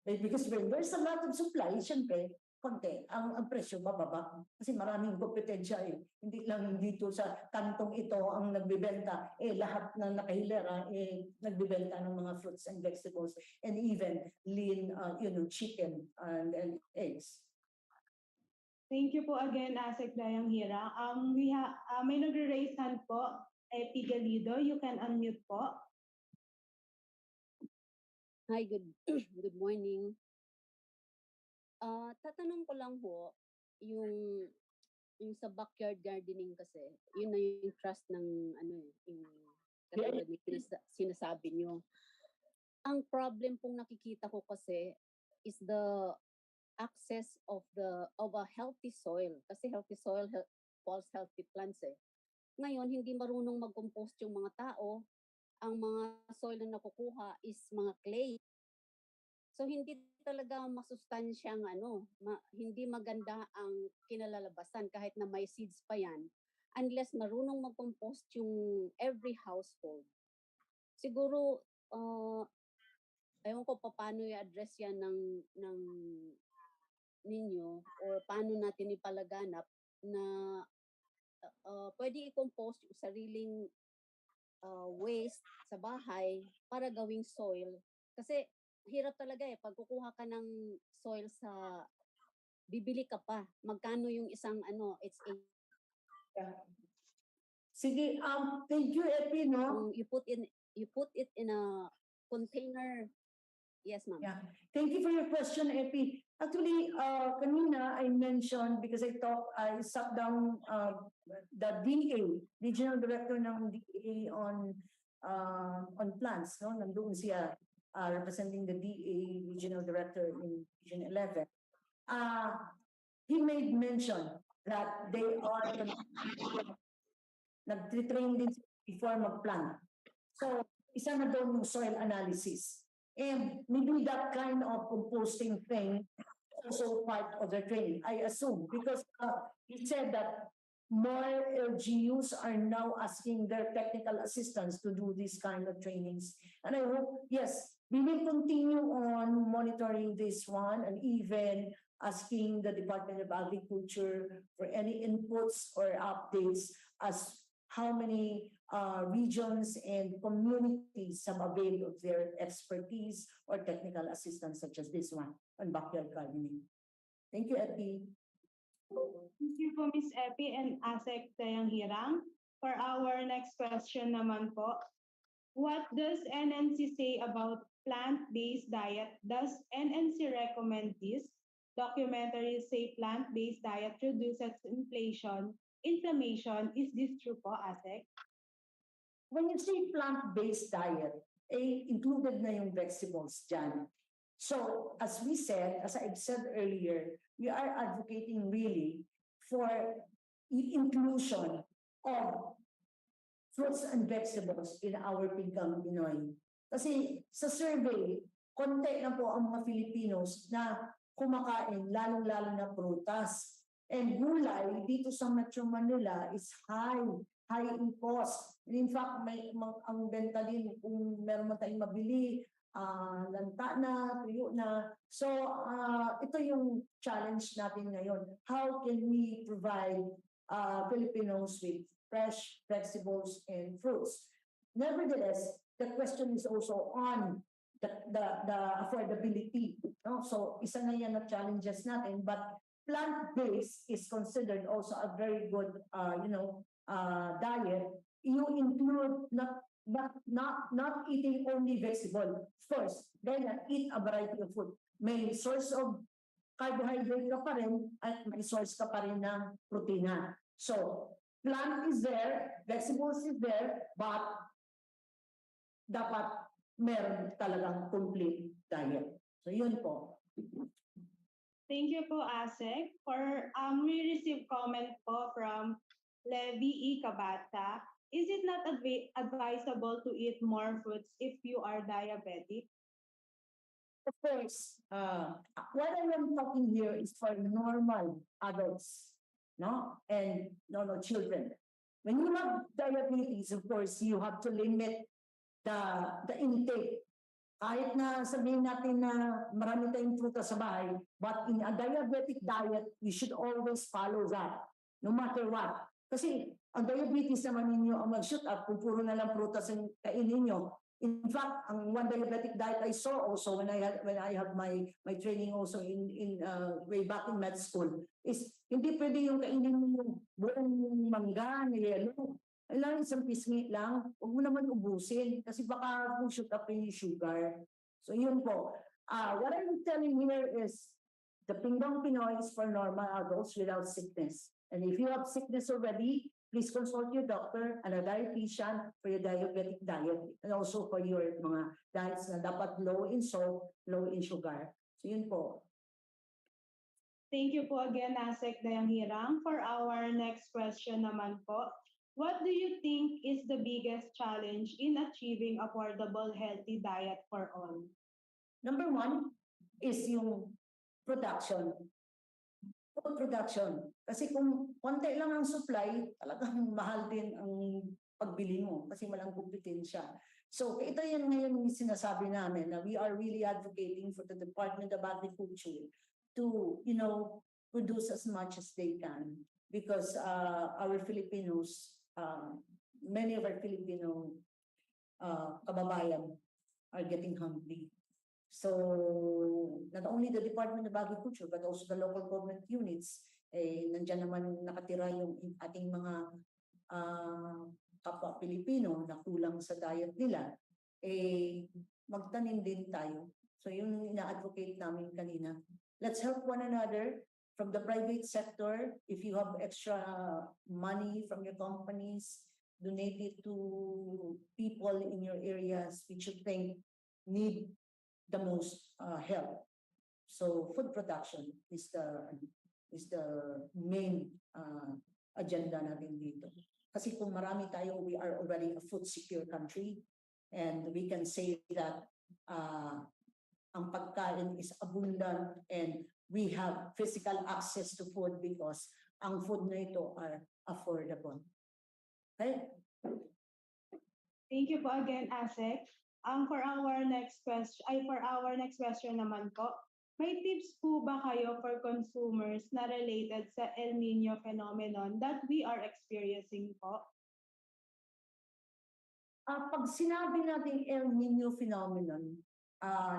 because when there's a lot of supply, syempre konti ang presyo bababa kasi maraming kompetensya hindi lang dito sa kantong ito ang nagbebenta lahat ng nakahilera nagbebenta ng mga fruits and vegetables and even lean chicken and eggs. Thank you po again, Asek Dayang Hira. May nagre-raise hand po, Epi Galido. You can unmute po. Hi, good morning. Tatanong ko lang po, yung sa backyard gardening kasi, yun na yung trust ng yung katulad ni sinasabi nyo. Ang problem pong nakikita ko kasi is the access of a healthy soil. Kasi healthy soil equals healthy plants Ngayon, hindi marunong mag-compost yung mga tao. Ang mga soil na nakukuha is mga clay. So, hindi talaga masustansyang hindi maganda ang kinalalabasan kahit na may seeds pa yan unless marunong mag-compost yung every household. Siguro, ayaw ko paano i-address yan ng ninyo or paano natin ipalaganap na pwede i-compost yung sariling waste sa bahay para gawing soil. Kasi hirap talaga pag kukuha ka ng soil bibili ka pa. Magkano yung isang it's a... Sige, thank you, Epi, no? You put it in a container. Yes, ma'am. Yeah. Thank you for your question, Epi. Actually, kanina I mentioned because I sat down the DA, Regional Director ng DA on plants, no? Nandoon siya representing the DA Regional Director in Region 11. He made mention that they are nag-train din before mag-plant. So, isa na doon yung soil analysis. And maybe that kind of composting thing also part of their training, I assume, because he said that more LGUs are now asking their technical assistants to do these kind of trainings. And I hope, yes, we will continue on monitoring this one and even asking the Department of Agriculture for any inputs or updates as how many regions and communities have availed of their expertise or technical assistance such as this one on backyard gardening. Thank you, Epi. Thank you po, Ms. Epi and Asek Dayang Hirang. For our next question naman po, what does NNC say about plant-based diet? Does NNC recommend this? Documentaries say plant-based diet reduces inflation inflammation. Is this true po, Asek? When you say plant-based diet, included na yung vegetables dyan. So, as we said, as I've said earlier, we are advocating really for inclusion of fruits and vegetables in our Pinggang Pinoy. Kasi sa survey, konti na po ang mga Filipinos na kumakain, lalong-lalo na prutas. And gulay dito sa Metro Manila is high in cost. In fact, ang benta din kung meron man tayong mabili, lanta na, tuyo na. So, ito yung challenge natin ngayon. How can we provide Filipinos with fresh vegetables and fruits? Nevertheless, the question is also on the affordability. No? So, isa na yan na challenges natin, but plant-based is considered also a very good, diet. You include not eating only vegetable first, then eat a variety of food. May source of carbohydrate ka pa rin at may source ka pa rin ng protina. So, plant is there, vegetables is there, but dapat meron talagang complete diet. So, yun po. Thank you po, Asek. We received comment po from Levi E. Cabata. Is it not advisable to eat more fruits if you are diabetic? Of course, what I am talking here is for normal adults, no, and normal children. When you have diabetes, of course, you have to limit the intake. Kahit na sabihin natin na marami tayong prutas sa bahay, but in a diabetic diet, you should always follow that, no matter what. Kasi ang diabetes naman ninyo ang mag-shoot up kung puro na lang prutas ang kainin nyo. In fact, ang one diabetic diet I saw also when I have my training also in way back in med school is hindi pwede yung kainin mo yung buong mangga, yellow. Kailangan isang pisngi lang, huwag mo naman ubusin kasi baka shoot up yung sugar. So yun po. What I'm telling here is the Pinggang Pinoy is for normal adults without sickness. And if you have sickness already, please consult your doctor and a dietitian for your diabetic diet and also for your mga diets na dapat low in salt, low in sugar. So yun po. Thank you po again, Asek Dayanghirang. For our next question naman po, what do you think is the biggest challenge in achieving affordable, healthy diet for all? Number one is yung production. Food production. Kasi kung konti lang ang supply, talagang mahal din ang pagbili mo kasi malang kompetensya. So ito yan ngayon yung sinasabi namin na we are really advocating for the Department of Agriculture to, produce as much as they can because our Filipinos, many of our Filipino kababayan are getting hungry. So not only the Department of Agriculture but also the local government units, nandiyan naman nakatira yung ating mga kapwa Pilipino na kulang sa diet nila, magtanim din tayo. So yun ina-advocate namin kanina. Let's help one another from the private sector. If you have extra money from your companies, donate it to people in your areas which you think need the most help. So food production is the main agenda natin dito. Kasi kung marami tayo, we are already a food secure country and we can say that ang pagkain is abundant and we have physical access to food because ang food na ito are affordable. Okay? Thank you po again, Asek. For our next question naman po, may tips po ba kayo for consumers na related sa El Nino phenomenon that we are experiencing po? Pag sinabi natin El Nino phenomenon,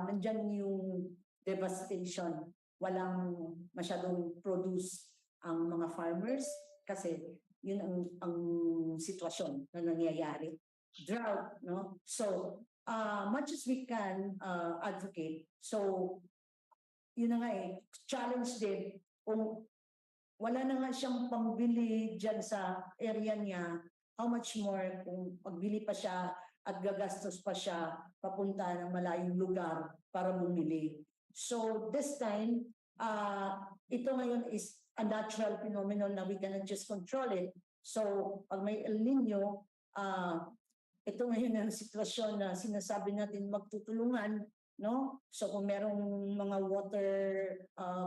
nandyan yung devastation. Walang masyadong produce ang mga farmers kasi yun ang sitwasyon na nangyayari. Drought, no? So, much as we can advocate, so yun na nga challenge din kung wala na nga siyang pambili dyan sa area niya, how much more kung pagbili pa siya at gagastos pa siya papunta ng malayong lugar para bumili. So this time, ito ngayon is a natural phenomenon na we cannot just control it. So pag may El Nino, ito ngayon ang sitwasyon na sinasabi natin magtutulungan, no? So kung merong mga water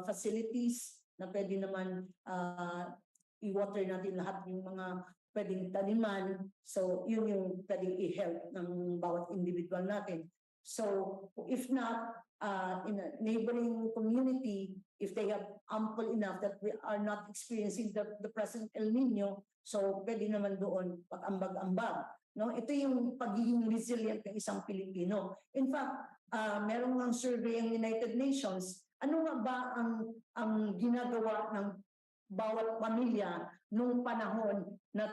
facilities na pwede naman i-water natin lahat yung mga pwedeng taniman. So yun yung pwedeng i-help ng bawat individual natin. So if not, in a neighboring community, if they have ample enough that we are not experiencing the present El Nino, so pwede naman doon pag-ambag-ambag. No? Ito yung pagiging resilient ng isang Pilipino. In fact, merong ng survey ng United Nations, ano nga ba ang ginagawa ng bawat pamilya nung panahon na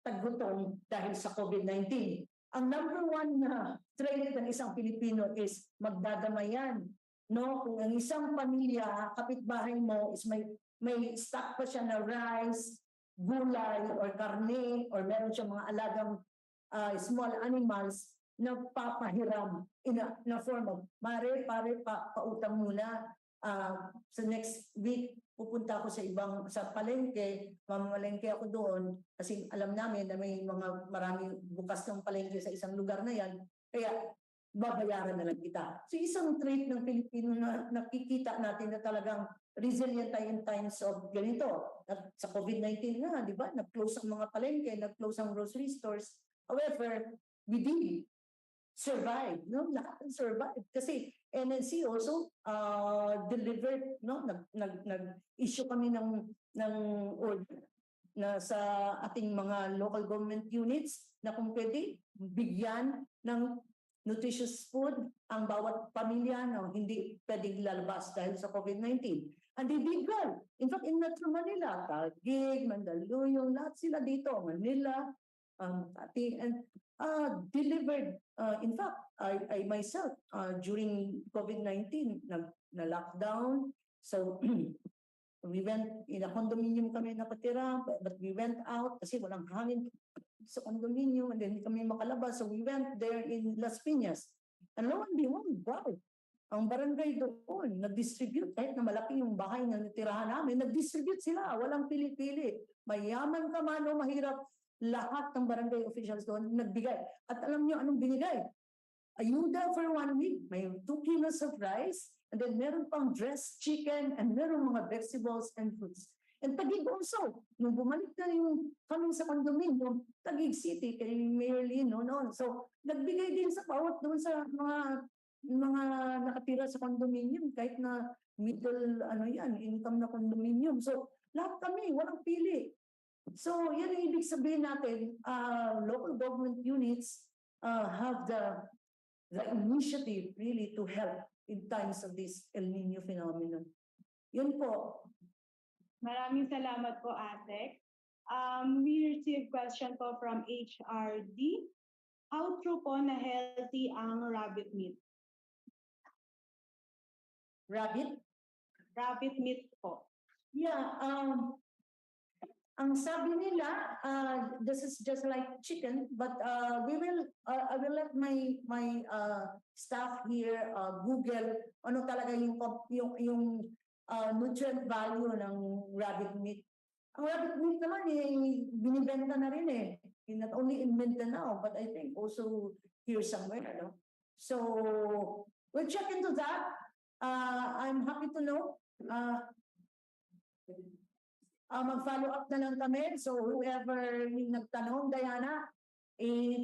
taggutom dahil sa COVID-19? Ang number one na trait ng isang Pilipino is magdadamayan. No? Kung ang isang pamilya, kapitbahay mo is may stock pa siya na rice, gulay, or karne, or meron siya mga alagang small animals na papahiram na form of, pare, pautang muna. Sa next week, pupunta ako sa palengke, mamamalengke ako doon kasi alam namin na may maraming bukas ng palengke sa isang lugar na yan, kaya babayaran na lang kita. So isang trait ng Pilipino na nakikita natin na talagang resilient tayo in times of ganito. At sa COVID-19 nga, di ba? Nag-close ang mga palengke, nag-close ang grocery stores. However, we did survive, no? Lahat survive kasi NNC also delivered, no? Nag-issue kami ng order na sa ating mga local government units na kung pwede bigyan ng nutritious food ang bawat pamilya na hindi pwedeng lalabas dahil sa COVID-19. And they did well. In fact, in Metro Manila, Taguig, Mandaluyong, lahat sila dito, Manila, atin, and delivered. In fact, I myself, during COVID-19, na-lockdown. So, we went, in a condominium kami napatira, but we went out kasi walang hangin sa condominium, and then hindi kami makalabas. So, we went there in Las Piñas. And lo and behold, wow, ang barangay doon, nag-distribute, kahit na malaki yung bahay na natirahan namin, nag-distribute sila, walang pili-pili. Mayaman ka man o mahirap, lahat ng barangay officials doon nagbigay. At alam niyo anong binigay? Ayuda for 1 week. May 2 kilos of rice, and then meron pang dressed chicken, and meron mga vegetables and fruits. And Taguig also, nung bumalik na yung kami sa condominium, Taguig City, kay Mayor Lino noon. So, nagbigay din sa bawat doon sa mga nakatira sa condominium, kahit na middle, income na condominium. So, lahat kami, walang pili. So, yan ang ibig sabihin natin, local government units have the initiative really to help in times of this El Nino phenomenon. Yun po. Maraming salamat po, Ate. We received question po from HRD. How true po na healthy ang rabbit meat? Rabbit? Rabbit meat po. Yeah, ang sabi nila, this is just like chicken, but I will let my staff here Google ano talaga yung nutrient value ng rabbit meat. Ang rabbit meat naman binibenta na rin not only in Mindanao, but I think also here somewhere, no? So we'll check into that. I'm happy to know. Mag-follow up na lang kami. So whoever yung nagtanong, Diana,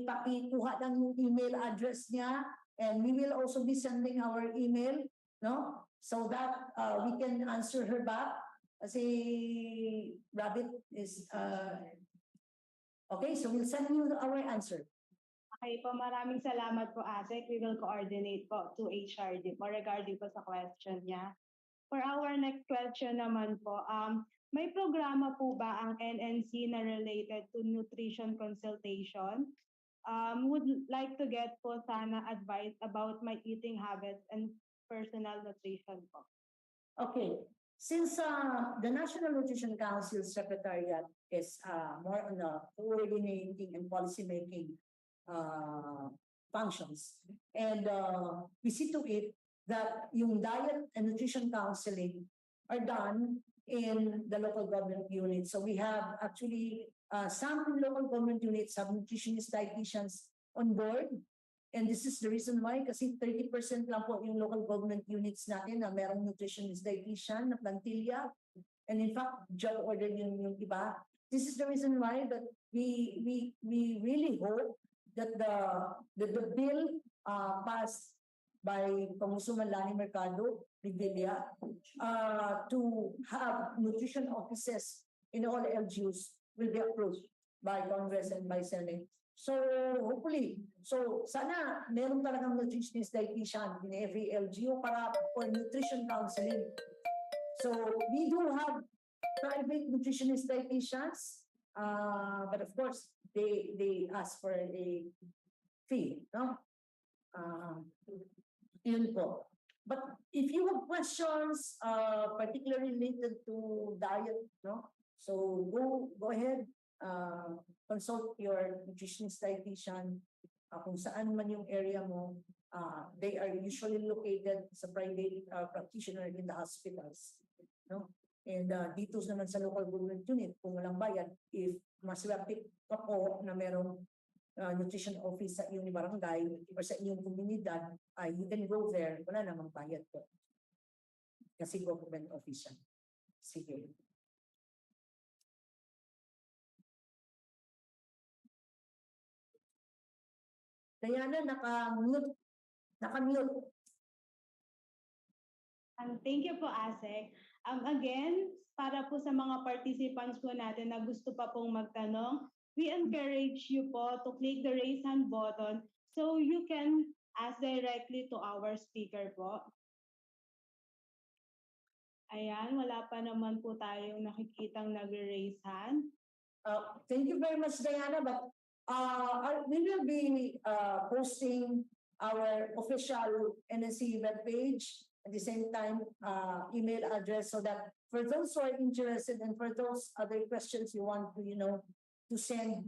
pakikuha lang yung email address niya, and we will also be sending our email, no? So that we can answer her back. Kasi rabbit is okay, so we'll send you our answer. Okay po, maraming salamat po, Ate. We will coordinate po to HRD po regarding po sa question niya. For our next question naman po, may programa po ba ang NNC na related to nutrition consultation? Would like to get po sana advice about my eating habits and personal nutrition po. Okay. Since the National Nutrition Council Secretariat is more on the coordinating and policy making functions, and we see to it that yung diet and nutrition counseling are done in the local government units. So we have actually some local government units have nutritionists, dietitians on board. And this is the reason why, kasi 30% lang po yung local government units natin na merong nutritionist, dietitian na plantilla. And in fact, job order yung iba. This is the reason why that we really hope that the bill passed by Congresswoman Lani Mercado, Revilla, to have nutrition offices in all LGUs will be approved by Congress and by Senate. So hopefully, so sana meron talagang nutritionist dietitian in every LGU para for nutrition counseling. So we do have private nutritionist dietitians, but of course they ask for a fee, no? Yun po. But if you have questions, particularly related to diet, no? So go ahead, consult your nutritionist dietitian, kung saan man yung area mo. They are usually located sa private practitioner in the hospitals, no? And dito naman sa local government unit, kung walang bayad, if maswerte ka po na merong nutrition office sa iyong barangay or sa iyong komunidad, you can go there, wala namang bayad po. Kasi government office yan. Sige. Diana, naka-mute. Naka-mute. Thank you po, Asek. Again, para po sa mga participants po natin na gusto pa pong magtanong, we encourage you po to click the raise hand button so you can ask directly to our speaker po. Ayan, wala pa naman po tayong nakikitang nag-raise hand. Thank you very much, Diana. But we will be posting our official NSC webpage at the same time email address, so that for those who are interested and for those other questions you want to, to send,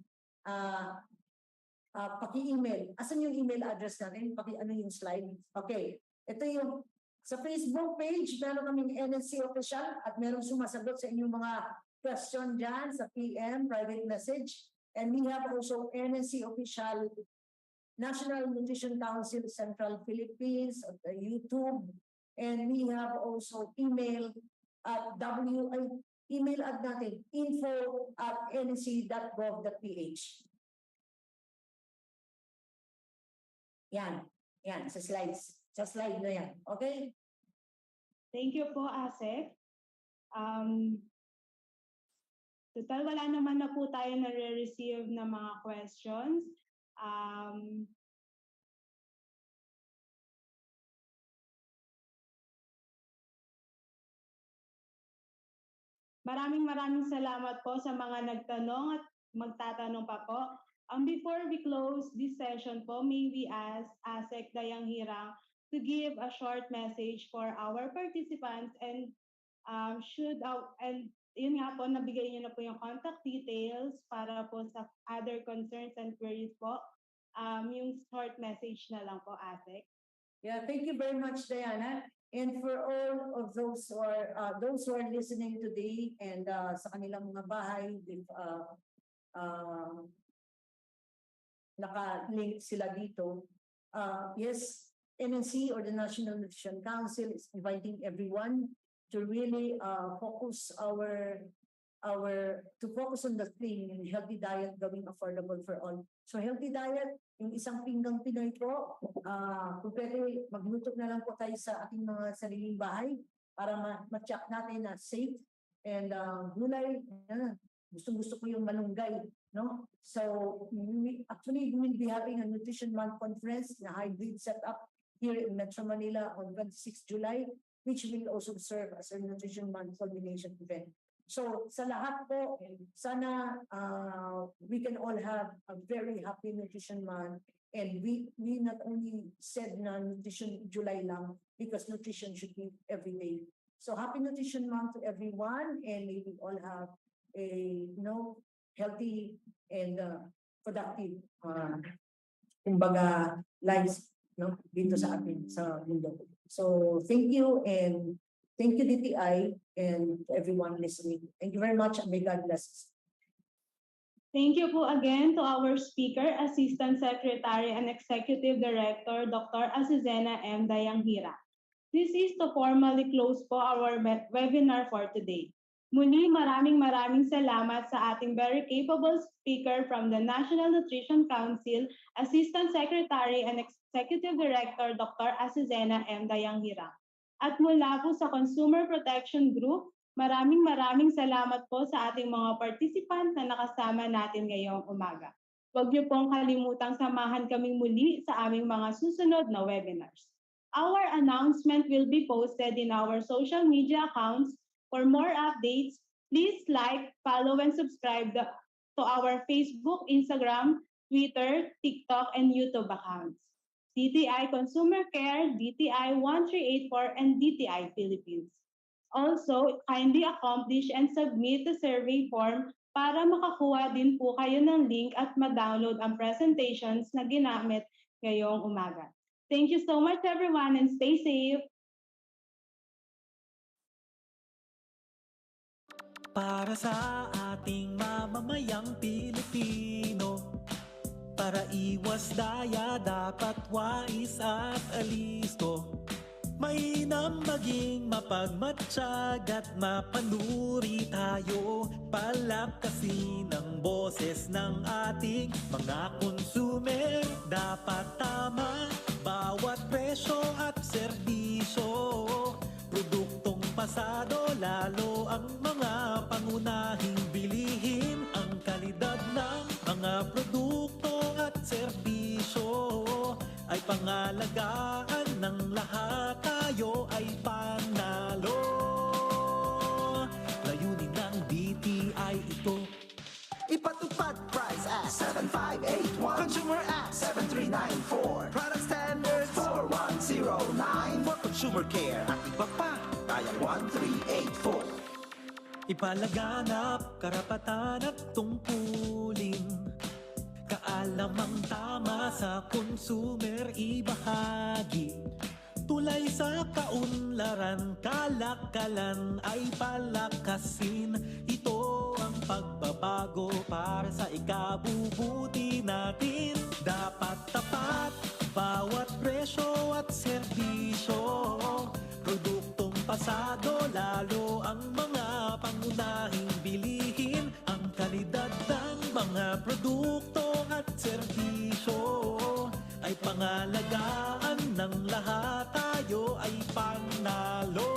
paki-email. Asan yung email address natin? Ano yung slide? Okay. Ito yung sa Facebook page, meron kaming NSC official at meron sumasagot sa inyong mga question dyan sa PM, private message. And we have also NSC official National Nutrition Council Central Philippines at the YouTube. And we have also email at email at natin, info@nsc.gov.ph. Yan, sa slides. Sa slide na yan. Okay? Thank you po, Asek. Total, wala naman na po tayo nare-receive na mga questions. Maraming salamat po sa mga nagtanong at magtatanong pa po. Before we close this session po, may we ask Asek Dayang Hirang to give a short message for our participants and yun nga po, nabigay niyo na po yung contact details para po sa other concerns and queries po. Yung short message na lang po, Asek. Yeah, thank you very much, Diana. And for all of those who are listening today and sa kanilang mga bahay, if naka-link sila dito, yes, NNC or the National Nutrition Council is inviting everyone to really focus focus on the thing, healthy diet gawing affordable for all. So healthy diet, yung isang pinggang Pinoy po, kung pwede magluto na lang po tayo sa ating mga sariling bahay para ma-check natin na safe and gulay. Gusto ko yung malunggay, no? So we will be having a Nutrition Month conference na hybrid setup here in Metro Manila on 26 July, which will also serve as a Nutrition Month culmination event. So sa lahat po, sana we can all have a very happy Nutrition Month, and we not only said na Nutrition July lang, because nutrition should be every day. So happy Nutrition Month to everyone, and may we all have a healthy and productive kumbaga lives dito sa atin sa mundo. So thank you, and thank you DTI and to everyone listening. Thank you very much, and may God bless us. Thank you po again to our speaker, Assistant Secretary and Executive Director, Dr. Azucena M. Dayanghira. This is to formally close po our webinar for today. Muli, maraming salamat sa ating very capable speaker from the National Nutrition Council, Assistant Secretary and Executive Director, Dr. Azucena M. Dayanghira. At mula po sa Consumer Protection Group, maraming salamat po sa ating mga participant na nakasama natin ngayong umaga. Huwag niyo pong kalimutang samahan kaming muli sa aming mga susunod na webinars. Our announcement will be posted in our social media accounts. For more updates, please like, follow, and subscribe to our Facebook, Instagram, Twitter, TikTok, and YouTube accounts. DTI Consumer Care, DTI 1384, and DTI Philippines. Also, kindly accomplish and submit the survey form para makakuha din po kayo ng link at ma-download ang presentations na ginamit ngayong umaga. Thank you so much everyone, and stay safe. Para sa ating mamamayang Pilipino, para iwas daya dapat wais at alisto. Mainam maging mapagmatsyag at mapanuri tayo. Palakasin ang boses ng ating mga consumer. Dapat tama bawat presyo at serbisyo. Produktong pasado, lalo ang mga pangunahing bilihin. Ang kalidad ng mga produkto at serbisyo ay pangalagaan ng lahat, tayo ay panalo. Layunin ng DTI ito. Ipatupad Price Act 7581, Consumer Act 7394, Product Standards 4109, for Consumer Care at iba pa, tayang 1384. Ipalaganap karapatan at tungkulin, kaalamang tama sa consumer ibahagi. Tulay sa kaunlaran, kalakalan ay palakasin. Ito ang pagbabago para sa ikabubuti natin. Dapat tapat bawat presyo at serbisyo. Produktong pasado, lalo ang mga pangunahing bilihin. Ang kalidad ng mga produkto at serbisyo ay pangalagaan ng lahat, tayo ay panalo.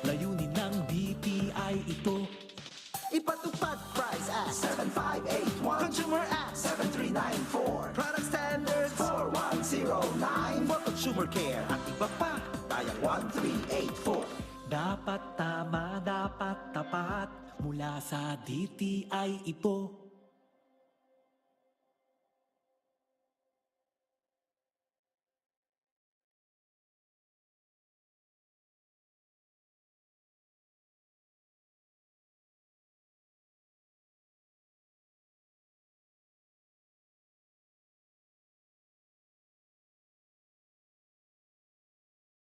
Layunin ng DTI ito. Ipatupad Price Act 7581, Consumer Act 7394, Product Standards 4109, for Consumer Care at iba pa, tayang 1384. Dapat tama, dapat tapat, mula sa DTI ito.